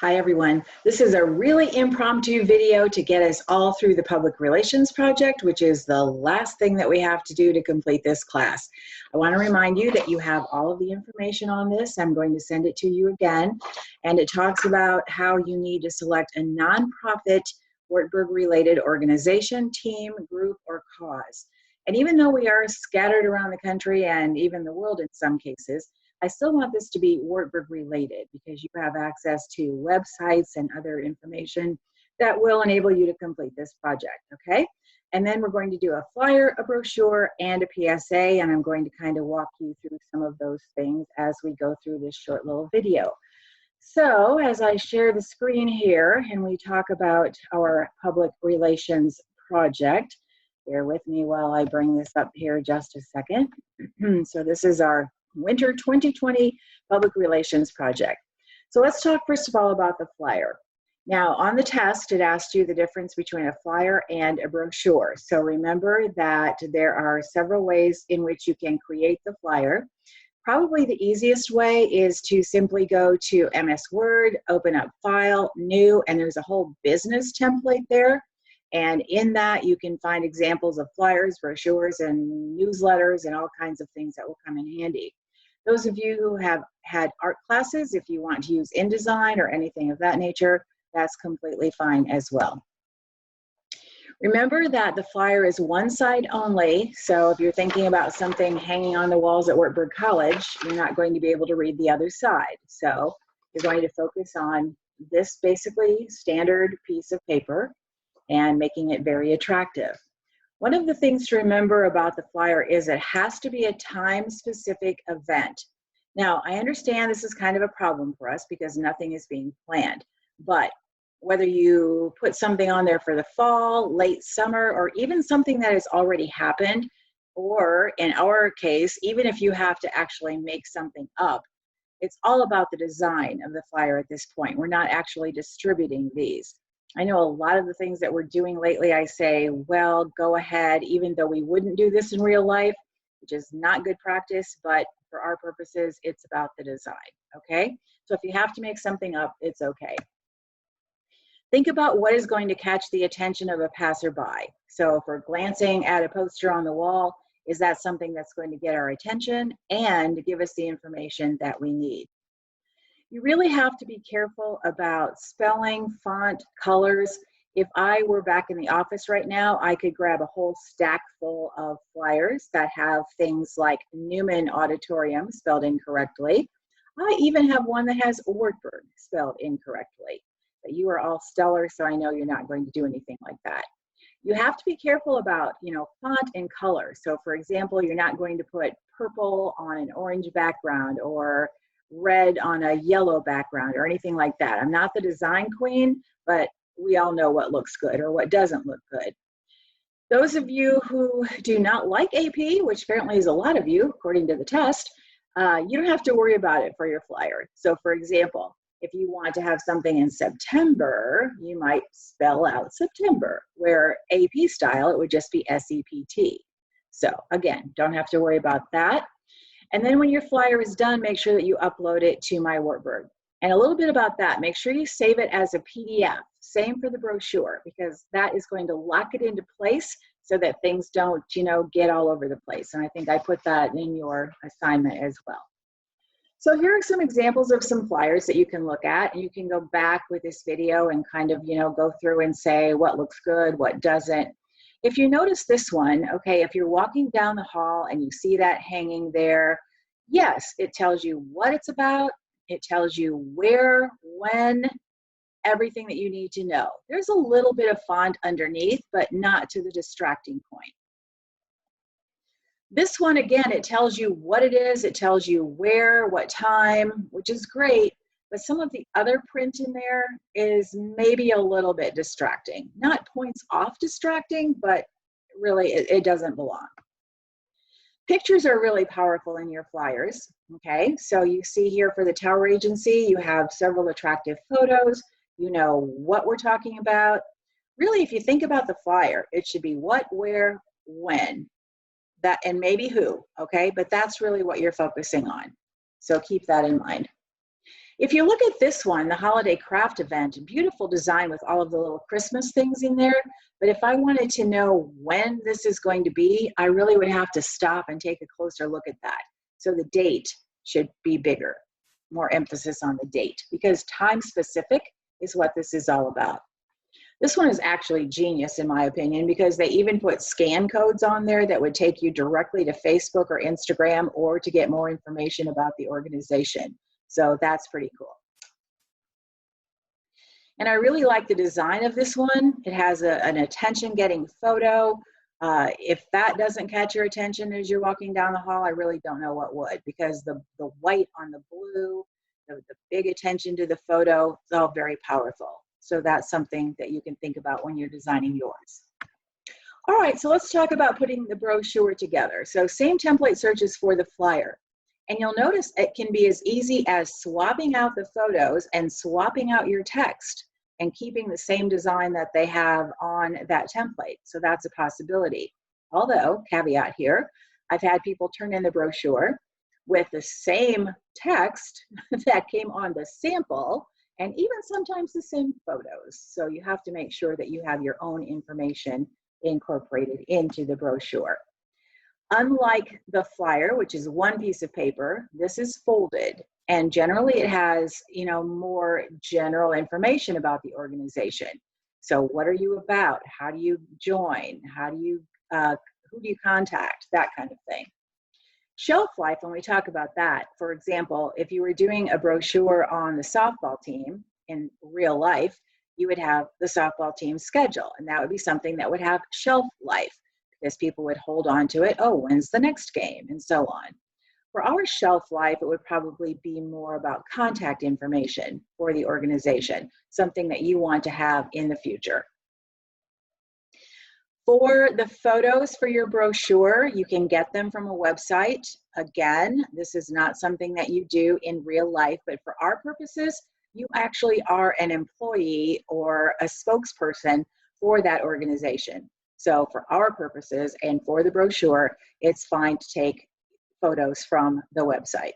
Hi everyone. This is a really impromptu video to get us all through the public relations project, which is the last thing that we have to do to complete this class. I want to remind you that you have all of the information on this. I'm going to send it to you again, and it talks about how you need to select a nonprofit Wartburg related organization, team, group, or cause. And even though we are scattered around the country and even the world in some cases, I still want this to be Wartburg related because you have access to websites and other information that will enable you to complete this project, okay? And then we're going to do a flyer, a brochure, and a PSA, and I'm going to kind of walk you through some of those things as we go through this short little video. So as I share the screen here and we talk about our public relations project, bear with me while I bring this up here just a second. So this is our Winter 2020 Public Relations Project. So let's talk first of all about the flyer. Now on the test, it asked you the difference between a flyer and a brochure. So remember that there are several ways in which you can create the flyer. Probably the easiest way is to simply go to MS Word, open up File, New, and there's a whole business template there. And in that, you can find examples of flyers, brochures, and newsletters, and all kinds of things that will come in handy. Those of you who have had art classes, if you want to use InDesign or anything of that nature, that's completely fine as well. Remember that the flyer is one side only, so if you're thinking about something hanging on the walls at Wartburg College, you're not going to be able to read the other side. So you're going to focus on this basically standard piece of paper and making it very attractive. One of the things to remember about the flyer is it has to be a time-specific event. Now, I understand this is kind of a problem for us because nothing is being planned, but whether you put something on there for the fall, late summer, or even something that has already happened, or in our case, even if you have to actually make something up, it's all about the design of the flyer at this point. We're not actually distributing these. I know a lot of the things that we're doing lately, I say, well, go ahead, even though we wouldn't do this in real life, which is not good practice, but for our purposes, it's about the design, okay? So if you have to make something up, it's okay. Think about what is going to catch the attention of a passerby. So if we're glancing at a poster on the wall, is that something that's going to get our attention and give us the information that we need? You really have to be careful about spelling, font, colors. If I were back in the office right now, I could grab a whole stack full of flyers that have things like Newman Auditorium spelled incorrectly. I even have one that has Wartburg spelled incorrectly. But you are all stellar, so I know you're not going to do anything like that. You have to be careful about, font and color. So for example, you're not going to put purple on an orange background or red on a yellow background or anything like that. I'm not the design queen, but we all know what looks good or what doesn't look good. Those of you who do not like AP, which apparently is a lot of you, according to the test, you don't have to worry about it for your flyer. So for example, if you want to have something in September, you might spell out September, where AP style, it would just be SEPT. So again, don't have to worry about that. And then when your flyer is done, make sure that you upload it to My Wartburg. And a little bit about that, make sure you save it as a PDF. Same for the brochure, because that is going to lock it into place so that things don't, get all over the place. And I think I put that in your assignment as well. So here are some examples of some flyers that you can look at. And you can go back with this video and kind of, go through and say what looks good, what doesn't. If you notice this one, okay, if you're walking down the hall and you see that hanging there, yes, it tells you what it's about. It tells you where, when, everything that you need to know. There's a little bit of font underneath, but not to the distracting point. This one, again, it tells you what it is. It tells you where, what time, which is great. But some of the other print in there is maybe a little bit distracting. Not points off distracting, but really it doesn't belong. Pictures are really powerful in your flyers, okay? So you see here for the Tower Agency, you have several attractive photos. You know what we're talking about. Really, if you think about the flyer, it should be what, where, when, that, and maybe who, okay? But that's really what you're focusing on. So keep that in mind. If you look at this one, the holiday craft event, beautiful design with all of the little Christmas things in there. But if I wanted to know when this is going to be, I really would have to stop and take a closer look at that. So the date should be bigger, more emphasis on the date, because time specific is what this is all about. This one is actually genius in my opinion, because they even put scan codes on there that would take you directly to Facebook or Instagram or to get more information about the organization. So that's pretty cool. And I really like the design of this one. It has an attention-getting photo. If that doesn't catch your attention as you're walking down the hall, I really don't know what would, because the white on the blue, the big attention to the photo, it's all very powerful. So that's something that you can think about when you're designing yours. All right, so let's talk about putting the brochure together. So same template searches for the flyer. And you'll notice it can be as easy as swapping out the photos and swapping out your text and keeping the same design that they have on that template. So that's a possibility. Although, caveat here, I've had people turn in the brochure with the same text that came on the sample, and even sometimes the same photos. So you have to make sure that you have your own information incorporated into the brochure. Unlike the flyer, which is one piece of paper, this is folded, and generally it has, you know, more general information about the organization. So what are you about? How do you join? How do you, who do you contact? That kind of thing. Shelf life, when we talk about that, for example, if you were doing a brochure on the softball team in real life, you would have the softball team schedule, and that would be something that would have shelf life, because people would hold on to it. Oh, when's the next game? And so on. For our shelf life, it would probably be more about contact information for the organization, something that you want to have in the future. For the photos for your brochure, you can get them from a website. Again, this is not something that you do in real life, but for our purposes, you actually are an employee or a spokesperson for that organization. So for our purposes and for the brochure, it's fine to take photos from the website.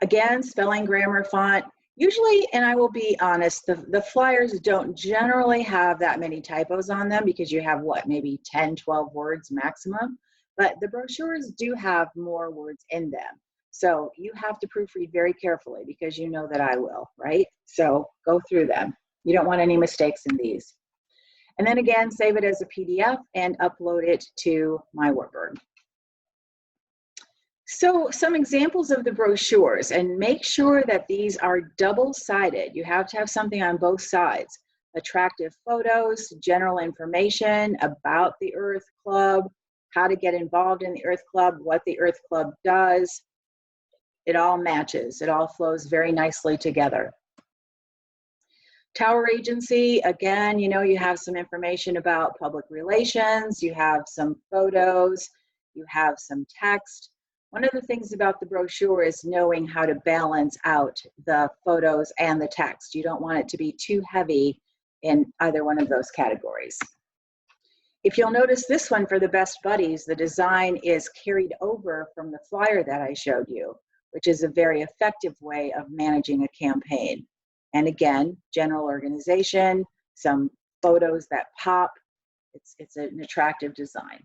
Again, spelling, grammar, font. Usually, and I will be honest, the flyers don't generally have that many typos on them, because you have what, maybe 10, 12 words maximum, but the brochures do have more words in them. So you have to proofread very carefully, because you know that I will, right? So go through them. You don't want any mistakes in these. And then again, save it as a PDF and upload it to my Wordburg. So some examples of the brochures, and make sure that these are double-sided. You have to have something on both sides. Attractive photos, general information about the Earth Club, how to get involved in the Earth Club, what the Earth Club does. It all matches. It all flows very nicely together. Tower Agency, again, you know, you have some information about public relations, you have some photos, you have some text. One of the things about the brochure is knowing how to balance out the photos and the text. You don't want it to be too heavy in either one of those categories. If you'll notice this one for the Best Buddies, the design is carried over from the flyer that I showed you, which is a very effective way of managing a campaign. And again, general organization, some photos that pop. It's an attractive design.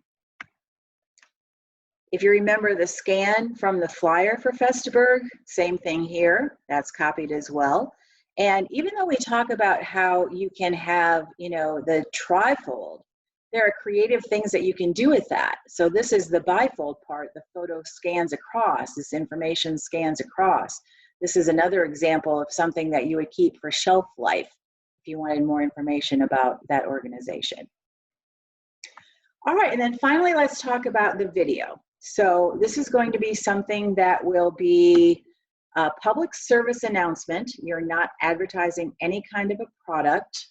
If you remember the scan from the flyer for Festiberg, same thing here, that's copied as well. And even though we talk about how you can have, you know, the trifold, there are creative things that you can do with that. So this is the bifold part, the photo scans across, this information scans across. This is another example of something that you would keep for shelf life if you wanted more information about that organization. All right, and then finally, let's talk about the video. So this is going to be something that will be a public service announcement. You're not advertising any kind of a product.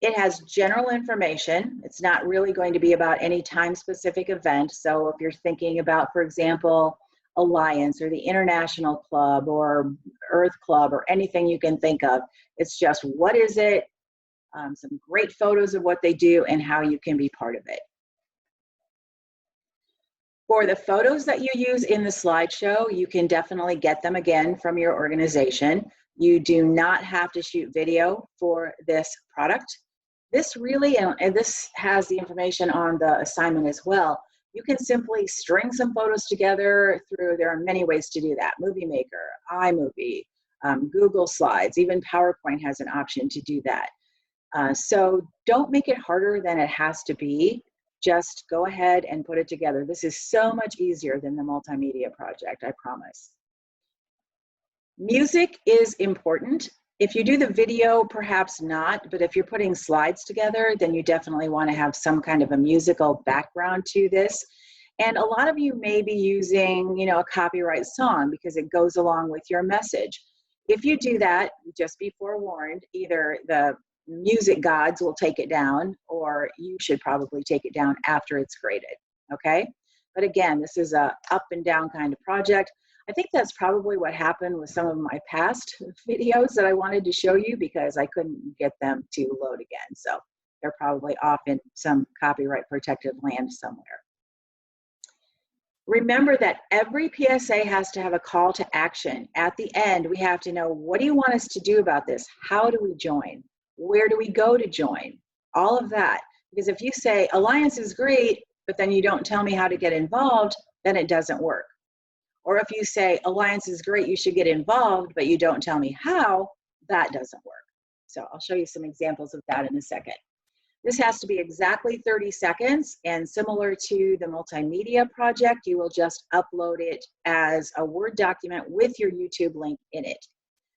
It has general information. It's not really going to be about any time-specific event. So if you're thinking about, for example, Alliance or the International Club or Earth Club or anything you can think of, it's just what is it, some great photos of what they do and how you can be part of it. For the photos that you use in the slideshow, you can definitely get them again from your organization. You do not have to shoot video for this product. This really, and this has the information on the assignment as well, you can simply string some photos together through, there are many ways to do that, Movie Maker, iMovie, Google Slides, even PowerPoint has an option to do that. So don't make it harder than it has to be. Just go ahead and put it together. This is so much easier than the multimedia project, I promise. Music is important. If you do the video, perhaps not, but if you're putting slides together, then you definitely want to have some kind of a musical background to this. And a lot of you may be using, you know, a copyright song because it goes along with your message. If you do that, just be forewarned, either the music gods will take it down, or you should probably take it down after it's graded, okay? But again, this is a up and down kind of project. I think that's probably what happened with some of my past videos that I wanted to show you because I couldn't get them to load again. So they're probably off in some copyright protected land somewhere. Remember that every PSA has to have a call to action. At the end, we have to know, what do you want us to do about this? How do we join? Where do we go to join? All of that. Because if you say Alliance is great, but then you don't tell me how to get involved, then it doesn't work. Or if you say Alliance is great, you should get involved, but you don't tell me how, that doesn't work. So I'll show you some examples of that in a second. This has to be exactly 30 seconds, and similar to the multimedia project, you will just upload it as a Word document with your YouTube link in it.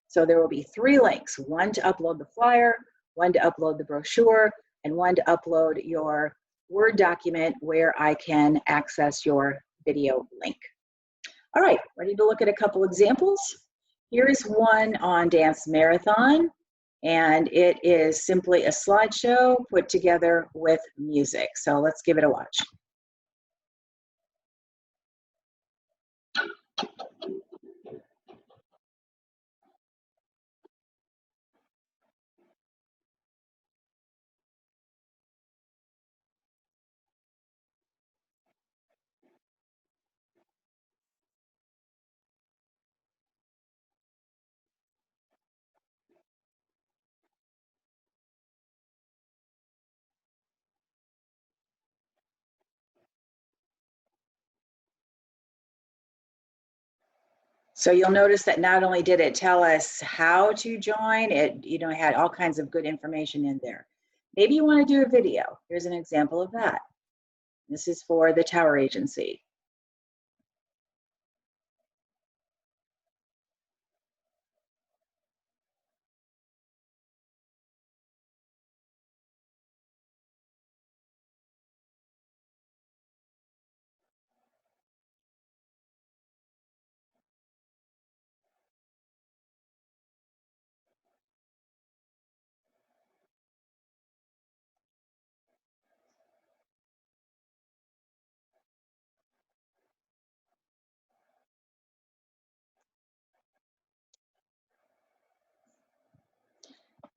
So there will be 3 links, one to upload the flyer, one to upload the brochure, and one to upload your Word document where I can access your video link. All right, ready to look at a couple examples? Here's one on Dance Marathon, and it is simply a slideshow put together with music. So let's give it a watch. So you'll notice that not only did it tell us how to join, it had all kinds of good information in there. Maybe you want to do a video. Here's an example of that. This is for the Tower Agency.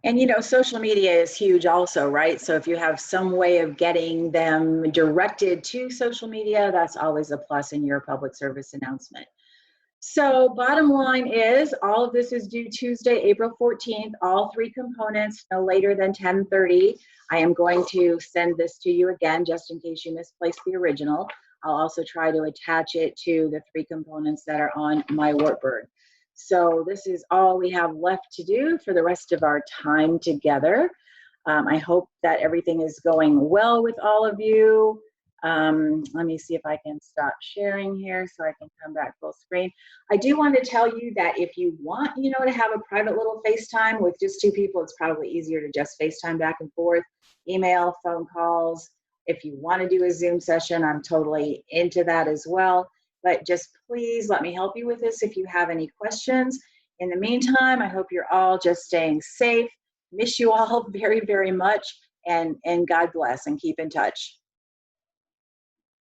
And social media is huge also, right? So if you have some way of getting them directed to social media, that's always a plus in your public service announcement. So bottom line is, all of this is due Tuesday, April 14th, all 3 components no later than 10:30. I am going to send this to you again, just in case you misplaced the original. I'll also try to attach it to the 3 components that are on my Wartburg. So this is all we have left to do for the rest of our time together. I hope that everything is going well with all of you. Let me see if I can stop sharing here so I can come back full screen. I do want to tell you that if you want, to have a private little FaceTime with just 2 people, it's probably easier to just FaceTime back and forth, email, phone calls. If you want to do a Zoom session, I'm totally into that as well. But just please let me help you with this if you have any questions. In the meantime, I hope you're all just staying safe. Miss you all very, very much, and God bless, and keep in touch.